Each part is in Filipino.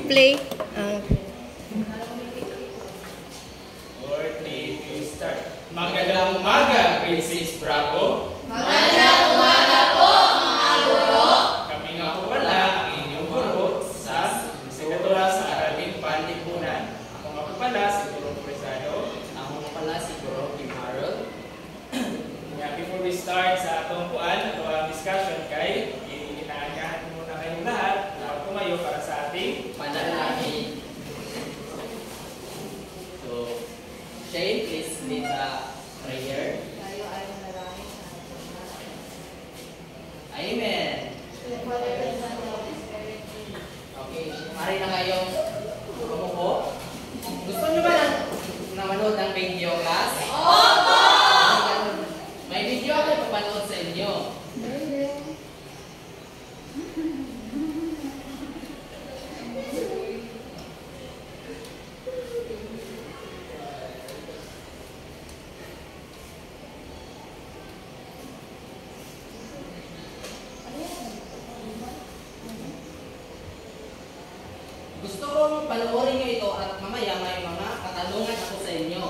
play. 40, start. Magandang umaga, grade 6 Bravo. Magandang umaga po, mga guro. Kami nga po pala ang inyong guro sa Sekretarya sa Aralin Panlipunan. Ako nga po pala si Guro Presado. Ako pala si Guro Kim Harold. Before we start sa atong kuan, atong discussion kay inaanyahan muna kayong lahat na tumayo para sa ating Panalangin. So, Shane, please lead the prayer. Tayo ay manalangin sa ating Diyos. Amen. Okay, mari na kayong umupo. Gusto nyo ba na manood ng video class? Opo! May video ako papanood sa inyo. Gusto kong panoorin nyo ito at mamaya may mga katanungan ako sa inyo.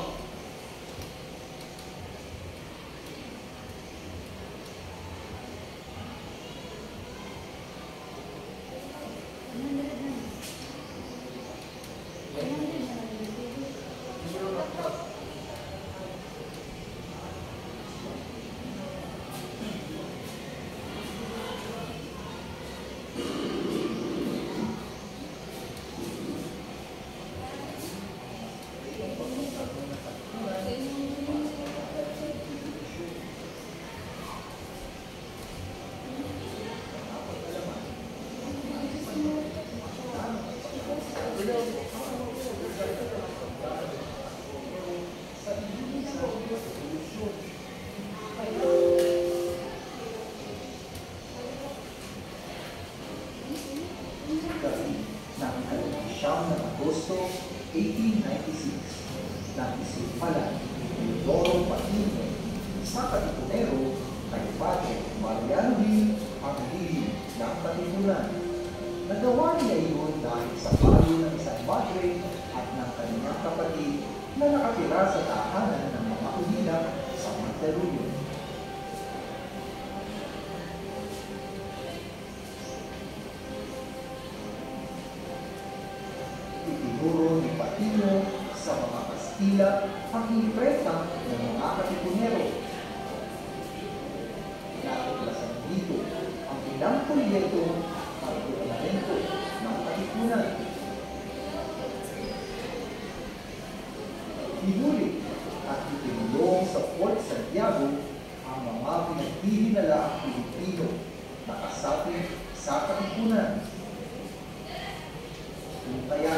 Agosto 1896, nagsisimula ni Teodoro Patino sa Katipunero kay Padre Mariano B. ang lihim ng Katipunan. Nagawa niya iyon dahil sa payo ng isang madre at ng kanyang kapatid na nakatira sa tahanan ng mga ulila sa Mandaluyong. Itinuro ni Patino sa mga Kastila ang imprenta ng mga Katipunero. Natuklasan dito ang ilang proyekto at ornamento ng Katipunan. Hinuli at itinulong sa Fort Santiago ang mga pinaghihinalaang Pilipino na kasapit sa Katipunan. Kaya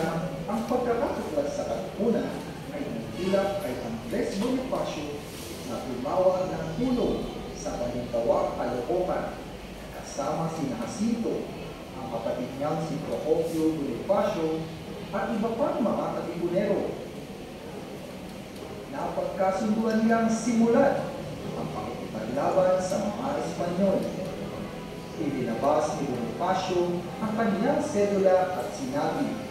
ang pagkakatuklas sa Katipunan ay nagtulak kay Andres Bonifacio na tumawag ng tulong sa Balintawak, Caloocan, kasama si Jacinto, ang kapatid niyang si Procopio Bonifacio at iba pang mga Katipunero. Napagkasunduan nilang simulan ang pakikipaglaban sa mga Espanyol. Ilinabas ni Bonifacio ang kanyang sedula at sinabi,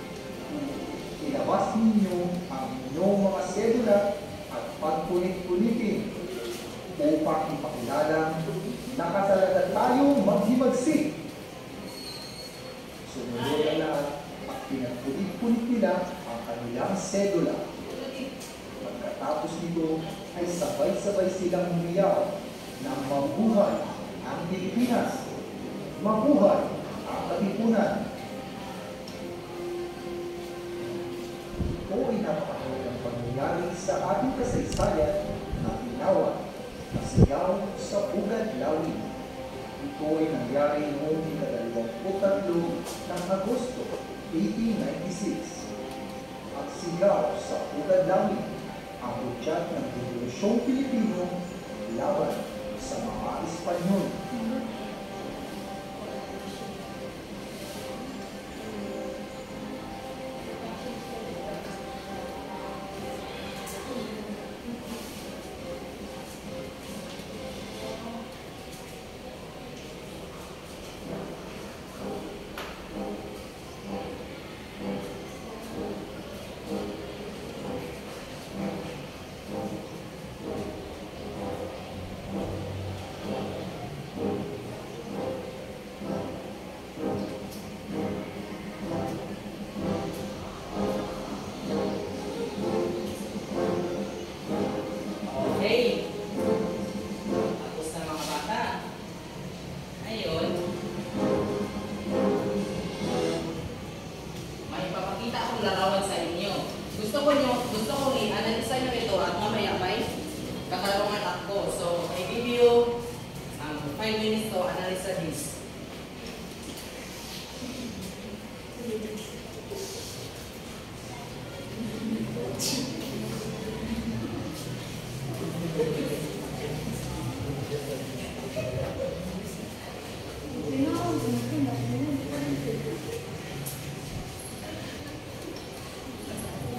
"Ilabas ninyo ang inyong mga sedula at pagpunit-punitin upang ipakilala na katalaga tayong maghimagsik." Sumunod ang lahat at pinagpunit-punit nila ang kanilang sedula. Pagkatapos nito ay sabay-sabay silang umiyaw na mabuhay ang Pilipinas. Mabuhay ang Katipunan. Ito ay napakahalagang pangyayari sa ating kasaysayan na tinawag na sigaw sa Pugad-Lawi. Ito ay nangyari noong ika-23 ng Agosto 1896. Ang sigaw sa Pugad-Lawi ang hudyat ng Revolusyong Pilipino laban sa mga Espanyol. Ngayon, may ipapakita akong larawan sa inyo. Gusto kong i-analisa nyo ito at mamaya may katarungan ako. So, I give you 5 minutes to analyze this.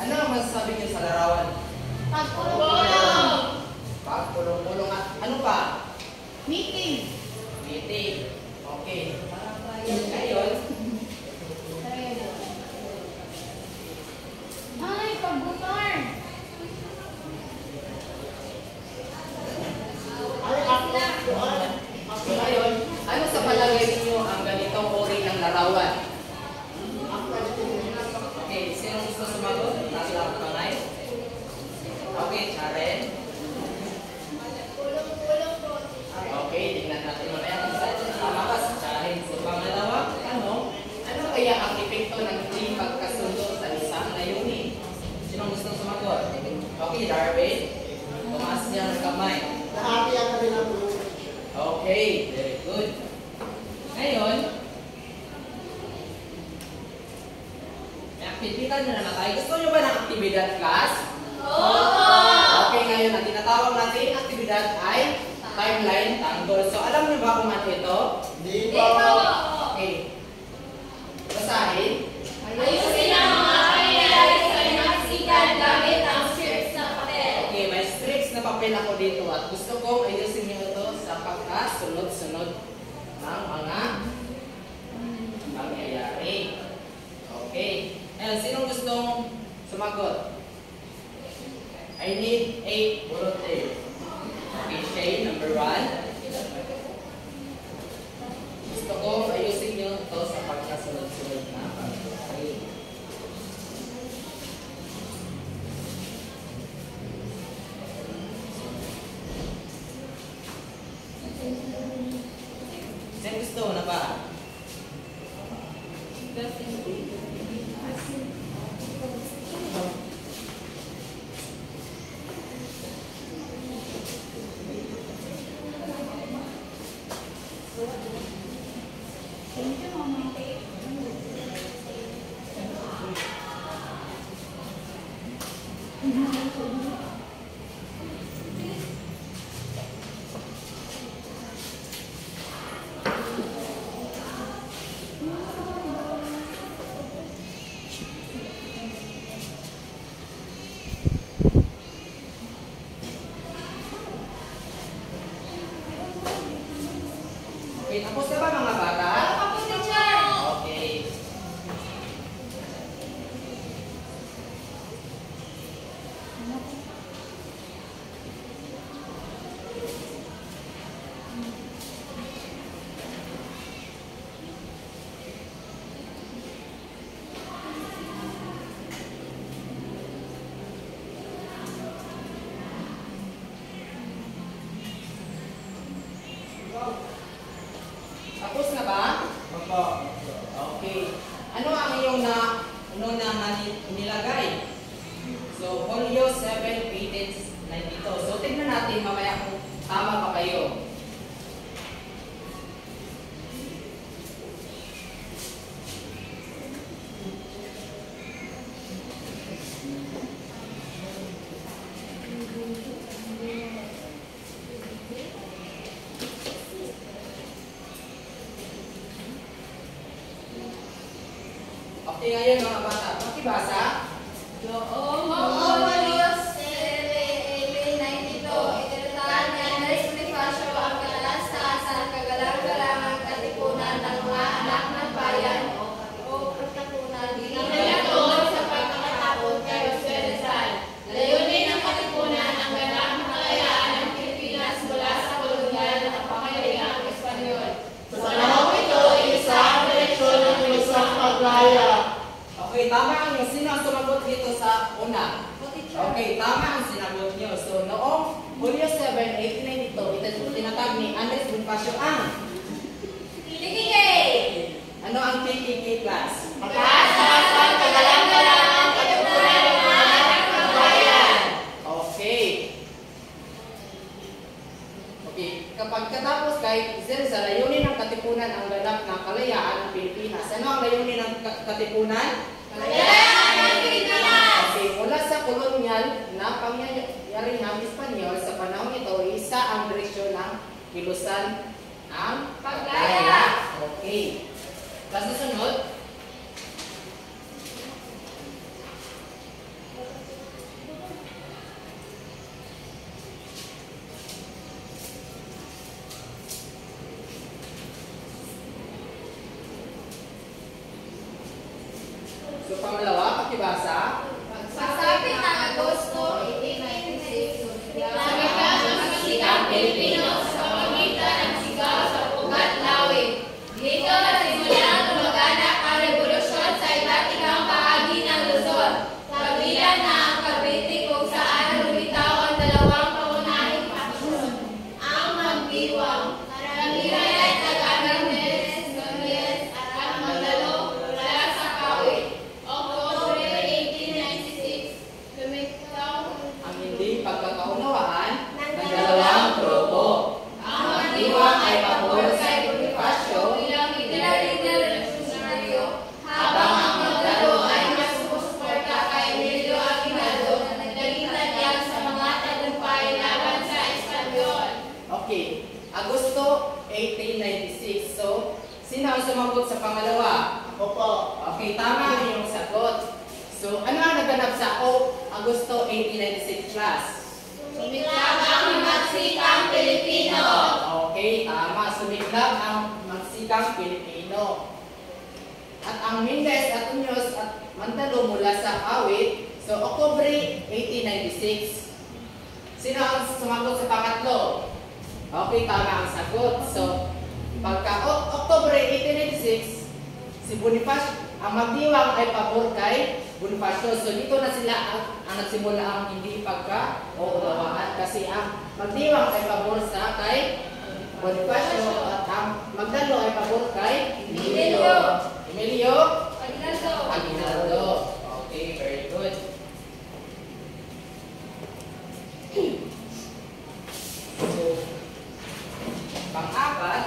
Ano ang masasabi niyo sa larawan? Pagpulong. Pagpulong-pulong at ano pa? Meeting. Meeting. Okay. Ngayon, Ay, pagbutar. so ngayon, ano sa palagay niyo ang ganitong uri ng larawan? Okay, sino gusto sumagot? Taas lang ang kamay. Okay, Karen. Okay, tingnan natin mamaya kung saan tama ka sa challenge. So, pangalawa, ano kaya ang epekto ng hindi pagkasundo sa isang layunin? Sino gusto sumagot? Okay, Darwin. Tumaas niya ng kamay. Okay, very good. Ngayon, may aktibidad na naman tayo. Gusto nyo ba ng aktibidad, class? Okay, ngayon, ang tinatawag natin aktibidad ay timeline tanggol. So, alam niyo ba kung ano ito? Okay. Basahin. Ayusin ang mga pangyayari sa inaksikan gamit ang strips na papel. Okay, may strips na papel ako dito at gusto kong ayusin niyo ito sa pagkasunod-sunod ng mga pangyayari. Okay. Ngayon, sinong gustong sumagot? I need 8 volunteers. Okay, Shane, number 1. Gusto kong ayusin niyo ito sa pagkasunod-sunod na pangyayari. Sino gusto na ba? Okay, tapos na ba mga bata? Okay. Tapos na ba? Okay. Ano ang iyong nilagay? So, folio 7, page 92. So, tignan natin mamaya kung tama pa kayo. Okay, ngayon mga bata, makibasa? Okay, tama ang yung sino ang sumagot dito sa una? Katipunan? Kalayaan ng Pilipinas! Okay, mula sa kolonyal na pangyayari ng Espanyol sa panahon ito, isa ang direksyon ng kilusan ng Paglaya. Okay. Sa susunod, so pangalawa, pakibasa. Pagsapit ng Agosto 1896, nagiging ang masikang Pilipino sa pamagitan ng sigaw sa Pugat Lawig. Dito nagsimulang lumaganap ang revolusyon sa iba't ibang bahagi ng Luzon. Kabilang na ang Cavite kung saan lumitaw ang dalawang pangunahing faksyon, ang Magdiwang, karamihan taga-Armenes, Gomez, at ang Magdalo mula sa Kawit. October 1896, lumitaw Ang hindi pagkakaunawaan ng dalawang grupo. Ang Magdiwang ay pabor kay Bonifacio bilang leader revolusyonaryo, habang ang Magdalo ay mas sumusuporta kay Emilio Aguinaldo na naging tanyag sa mga tagumpay laban sa Espanyol. Okay, Agosto 1896. So, sino ang sumagot sa pangalawa? Opo. Okay, tama ang iyong sagot. So, ano ang naganap sa Agosto 1896 class? Sumiklab ang magsikang Pilipino. Okay, tama. Sumiklab ang magsikang Pilipino. At ang Mendez at Muñoz at Mandalo mula sa Awit. So, Oktubre 1896. Sino ang sumagot sa pangatlo? Okay, tama ang sagot. So, pagka Oktubre 1896, si Bonifacio, ang Magdiwang ay pabor kay Bonifacio. So, dito na sila ang nagsimula ang hindi pagka-uunawaan kasi ang Magdiwang ay pabor sa kay Bonifacio at ang Magdalo ay pabor kay Emilio Aguinaldo. Okay, very good. So, pang-apat,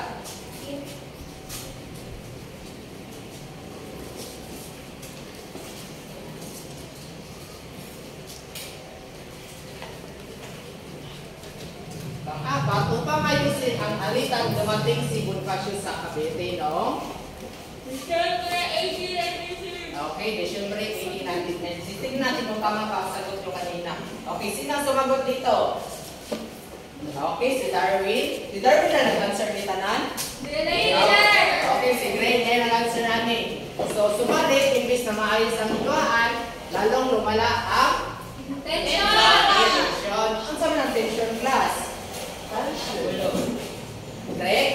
upang ayusin ang alitan, dumating si Bonifacio sa Cavite, no? December 1896. Okay, December 1896. Tingnan natin kung tama pa ang sagot nyo kanina. Okay, sino ang sumagot dito? Okay, si Darwin. Si Darwin na nag-answer ni Tanan? Okay, si Gray na nag-answer namin. So, sumalit, imbis na maayos ang hidwaan, lalong lumala ang tension. Ang sabi ng tension class? Correct?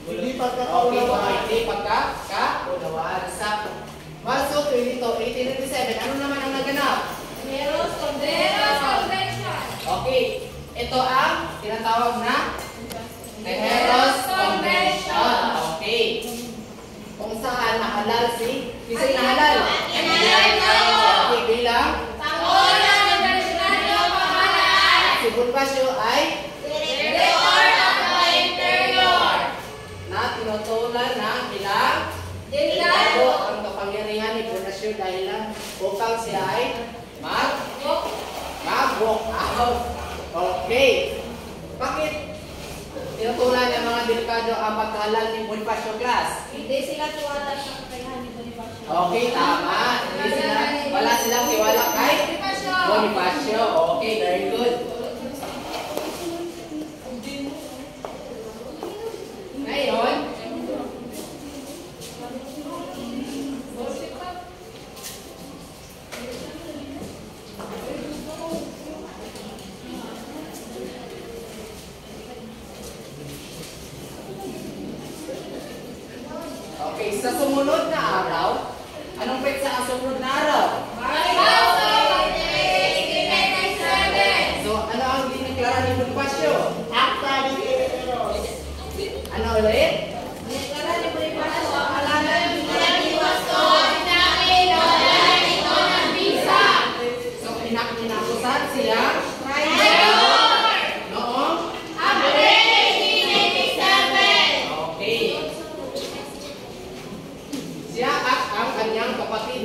Hindi Okay, pagkakaunawaan. hindi pagkakaunawaan. Sa Marso 22, 1897, ano naman ang naganap? Meron Convention. Okay, ito ang tinatawag na Tejeros Convention. Okay. Kung saan nahalal si nahalal? Okay, bilang Pangulo ng Revolusyonaryo Pamahalaan. si Bonifacio ay Director of the Interior. na tinutulan ng ilang Delikado. ang kapangyarihan ni Bonifacio dahil upang siya ay mag-walk out. Okay. Bakit tinutulan ng mga delikado ang pagkahalal ni Bonifacio class? Hindi sila tuwala sa kakayahan ni Bonifacio. Okay, tama. Wala silang tiwala kay Bonifacio. Okay, very good. Ngayon, okay, sa sumunod na araw, anong petsa ang sumunod na araw? So, ano ang dineklara ni Bonifacio? Ano ulit? So, inakusan siya noong? Okay. Siya at ang kanyang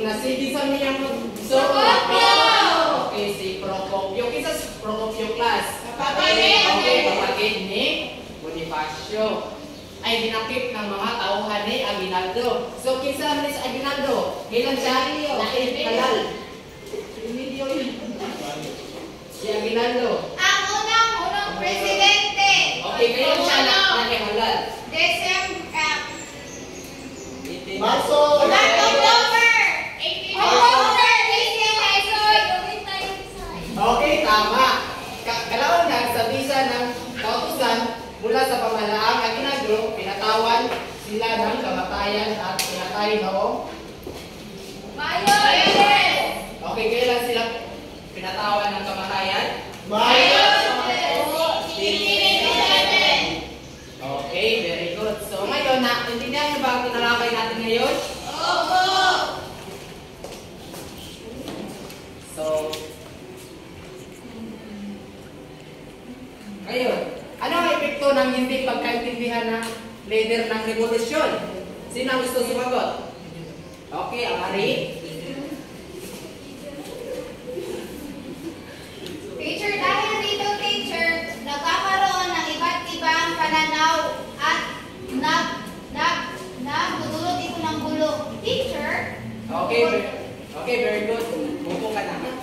na si Bisa niya mo. So, Procopio! okay, si Procopio. Kisa si Procopio class. Kapatid! Okay, kapatid ni Bonifacio. Ay dinakip ng mga tauhan ni Aguinaldo. So, kinsa man ni si Aguinaldo? Kailan siya? Lain halal. Remedyo yun. Si Aguinaldo. Ang unang presidente. Okay, kailan siya lain halal? Marso! October! October! Okay, tama. Kalawang na sa bisa ng kautusan mula sa pamahalaang Aguinaldo, pinatawan sila ng kamatayan at pinatay noong. Mayo! Okay, kailan sila pinatawan ng kamatayan? Mayo! Okay, very good. So ngayon, naintindihan niyo ba ang tinalakay natin ngayon? Opo! So, ngayon, ano ang epekto ng hindi pagkaintindihan ng leader ng revolusyon? Sino ang gusto sumagot? Okay, Amari. Teacher, dahil dito, teacher, nagkakaroon ng iba't ibang pananaw at nagdudulot ito ng gulo. Teacher? Okay, very good. Mupo ka na.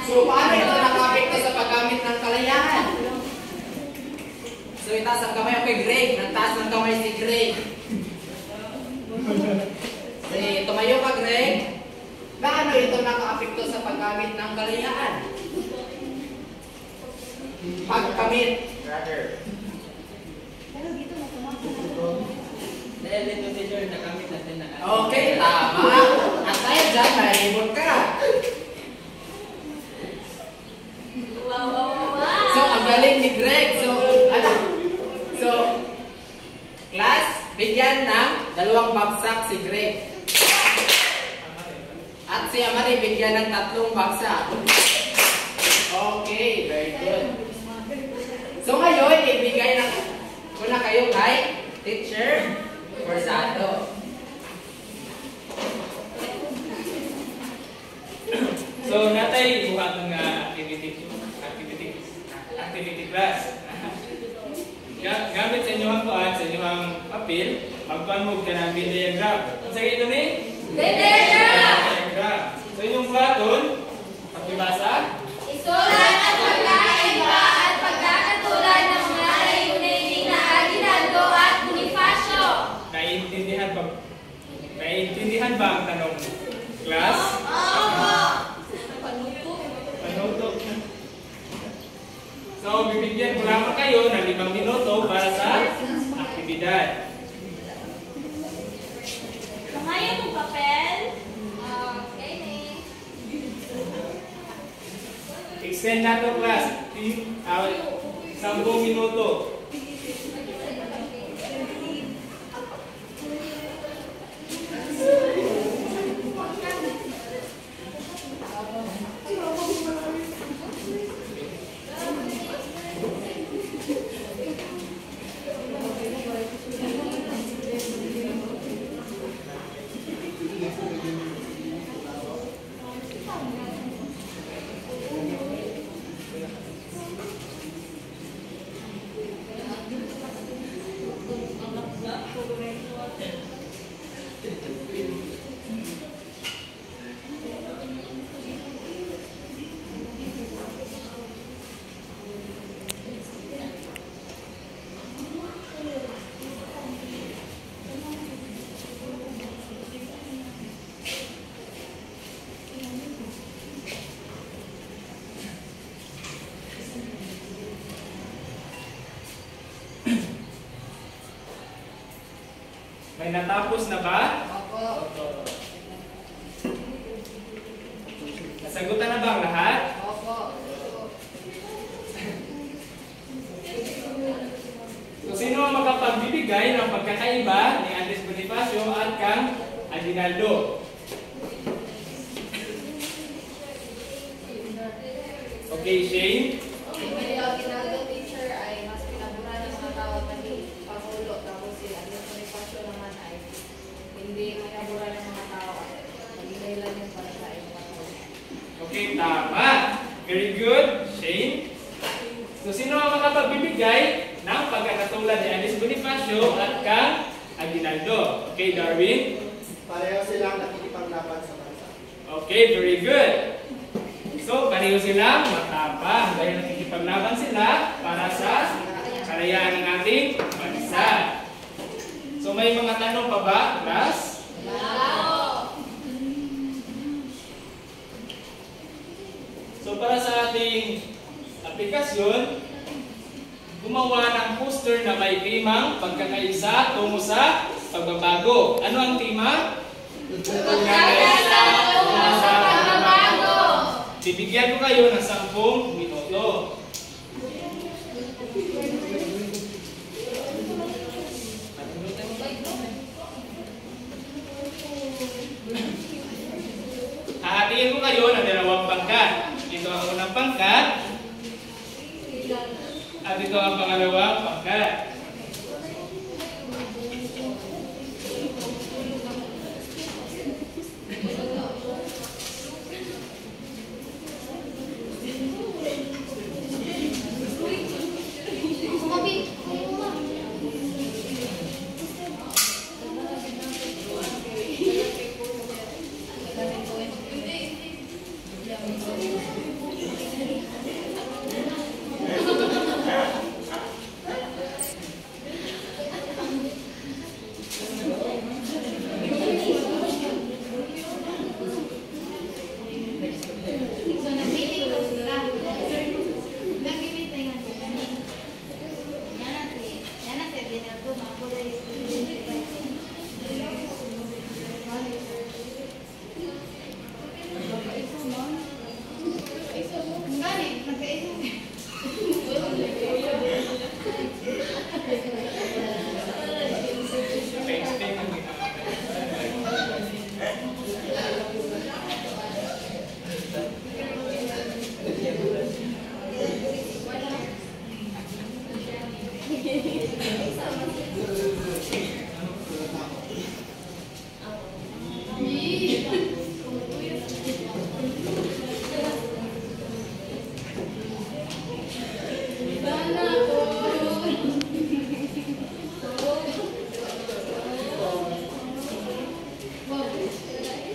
So, paano ito nakapekto sa paggamit ng kalayaan? So, itaas ang kamay. Okay, Greg. Nagtaas ng kamay si Greg. Sige, tumayo ka, Greg. Paano ito nakapekto sa paggamit ng kalayaan? Pagkamit. Dahil dito teacher, nakamit natin na. Okay, tama. At dahil dyan, nahibot ka. So, ang galing ni Greg. So, class, bigyan ng 2 bagsak si Greg. At si Amari, bigyan ng 3 bagsak. Okay, very good. So, ngayon, ibigay na ko na kayo kay Teacher Forzado. So, natay buhat ng activity class. Gamit sa inyong kuan, sa inyong papel, magpanmog ka ng diagram. Sa ito ni? Diagram. So, inyong platon, pagbasa. Isulat at pagkaiba at pagkakatulad ng mga layunin ni Aguinaldo at Bonifacio. Naiintindihan ba ang tanong? Class? Opo. Panuto. So, bibigyan ko lamang kayo ng 5 minuto para sa aktibidad. Ngayon ang papel. Okay, Extend na to class. 10 minuto. May natapos na ba? Opo. Nasagutan na ba ang lahat? Opo. So, sino ang makapagbibigay ng pagkakaiba ni Andres Bonifacio at kang Aguinaldo? Okay, Shane? May Aguinaldo, teacher, ay mas pinabura ng mga tao tani Pangulo, tapos si Andres Bonifacio naman ay hindi pinabura ng mga tao at naging dahilan yan para sa iyong katulad. Okay, tama. Very good, Shane. So, sino ang makapagbibigay ng pagkakatulad ni Alice Bonifacio at Kang Aguinaldo? Okay, Darwin? Pareho silang nakikipaglaban sa bansa. Okay, very good. So, pareho silang matapang dahil nakikipaglaban sila para sa kalayaan ng ating bansa. So, may mga tanong pa ba, class? So, para sa ating aplikasyon, gumawa ng poster na may temang pagkakaisa tungo sa pagbabago. Ano ang tema? Pagkakaisa tungo sa pagbabago. Bibigyan ko kayo ng 10 minuto. Hahatiin ko kayo ng 2 pangkat. Ito ang unang pangkat at ito ang pangalawang pangkat.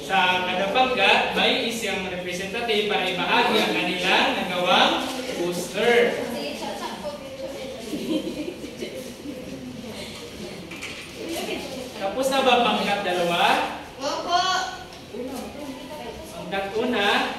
Sa kada pangkat, may isang representative para ibahagi ang kanilang nagawang poster. Tapos na ba pangkat 2? Opo. Pangkat 1.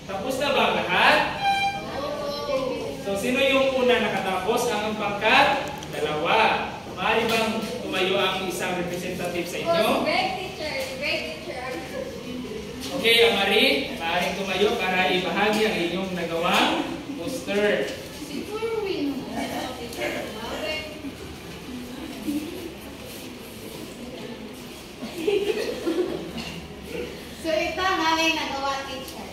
Tapos na ba ang lahat? So, sino yung una nakatapos? Ang pangkat 2. Maaari bang tumayo ang isang representative sa inyo? Great teacher. Great teacher. Okay, Amari, maaaring tumayo para ibahagi ang inyong nagawang poster. Siguro win. So ito ang aming nagawa, teacher.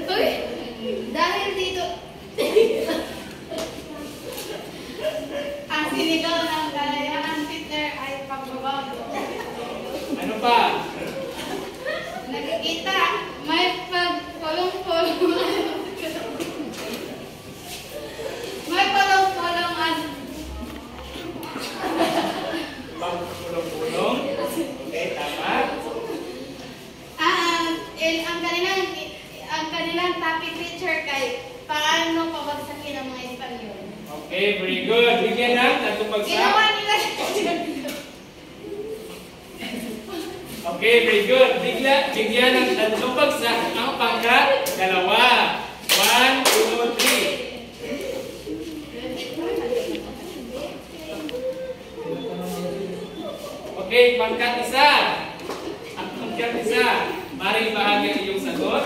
Uy, dahil dito, ang sinigaw ng kalayaan, Peter, ay pagbabago. Ano pa? Nakikita, may pagpulong-pulong. May pulong-pulongan. Pagpulong-pulong. Okay, tama. Ang kanilang topic teacher kay paano pabagsakin ang mga Espanyol. Okay, very good. Bigyan ng tatlong Ginawa bagsak. nila. Okay, very good. Bigyan ng tatlong bagsak ang pangkat dalawa. 1, 2, 3. Okay, pangkat isa. Ang pangkat isa. Maring bahagi ang iyong sagot.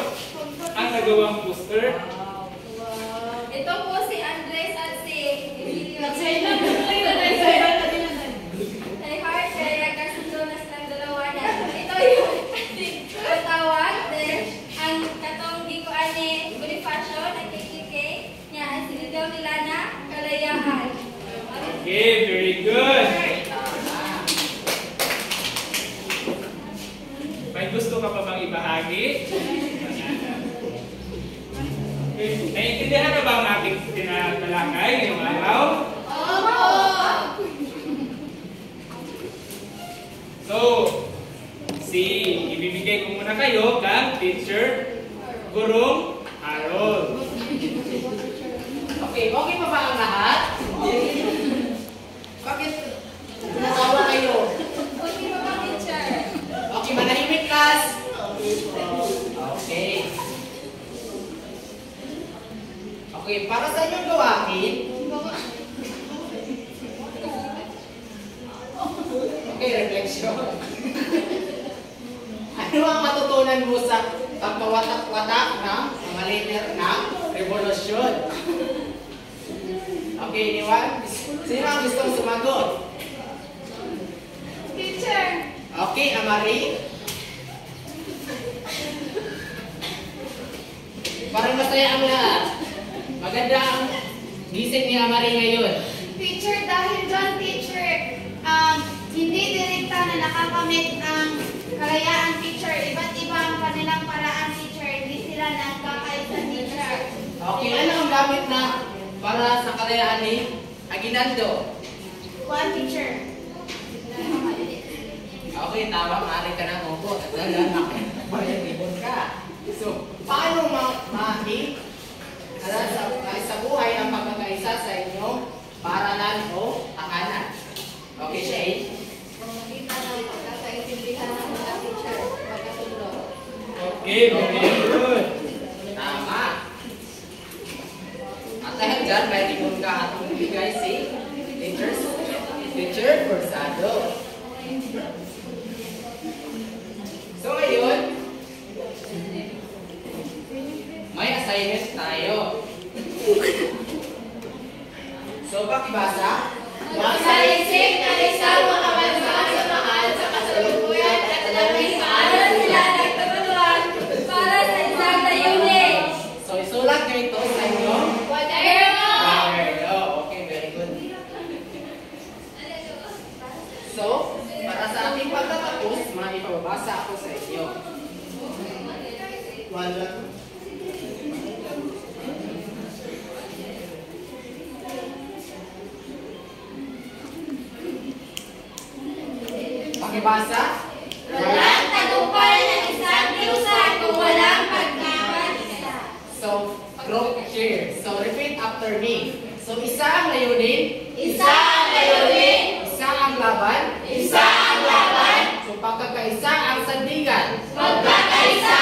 Ang nagawang poster. Ito po si Andres at si Emilio. Kay Heart, kaya kasusunas ng dalawa na. Ito yung katawag. Ang katong di ko ani Bonifacio na KKK niya ang sinigaw nila na kalayaan. Okay, very good. May gusto ka pa bang ibahagi? Okay. Naiintindihan na ba ang ating tinatalakay ngayong araw? Opo! So, ibibigay ko muna kayo kang Teacher Gurong Harold. Okay, okay pa ba ang lahat? Bakit nakawa kayo? Okay ba ba, teacher? Okay, manahimik class. Okay. Okay, para sa inyong gawain. Okay, reflection. Ano ang matutunan mo sa pagkawatak-watak ng mga letter ng revolusyon? Okay, anyone? Sino ang gustong sumagot? Teacher! Okay, Amari. Parang masaya ang lahat. Maganda ang gising ni Amari ngayon. Teacher, dahil doon, teacher, hindi direkta na nakakamit ang kalayaan, teacher. Iba't iba ang kanilang paraan, teacher. Hindi sila nagkakaisa, teacher. Okay, ano ang gamit na para sa kalayaan ni Aguinaldo? One, teacher. Okay, tama. Maaari ka na upo. At nagpapalibon ka. So, paano sa buhay ang pagkakaisa sa inyong paaralan o takanan? Okay, Shane? Kita ng pagkakaintindihan ng mga teacher. Pagkatulo. Okay, very good. Tama. At dahil dyan, may libon ka at bigay si Teacher Forzado. So ngayon, may assignment tayo. So, pakibasa. Magsalisik na isang makabansa sa mahal sa kasalukuyan at labing maaral sila nagtutulungan para sa isang layunin. So, isulat nyo ito sa inyong Kwaderno! kwaderno. Okay, very good. So, para sa ating pagtatapos, may ipababasa ako sa inyo. Wala. Pakibasa. Walang tagumpay ng isang kilusan kung walang pagkakaisa. So, group here. So, repeat after me. So, isa ang layunin. Isa ang layunin. Isa ang laban. Isa ang laban. So, pagkakaisa ang sandigan. Pagkakaisa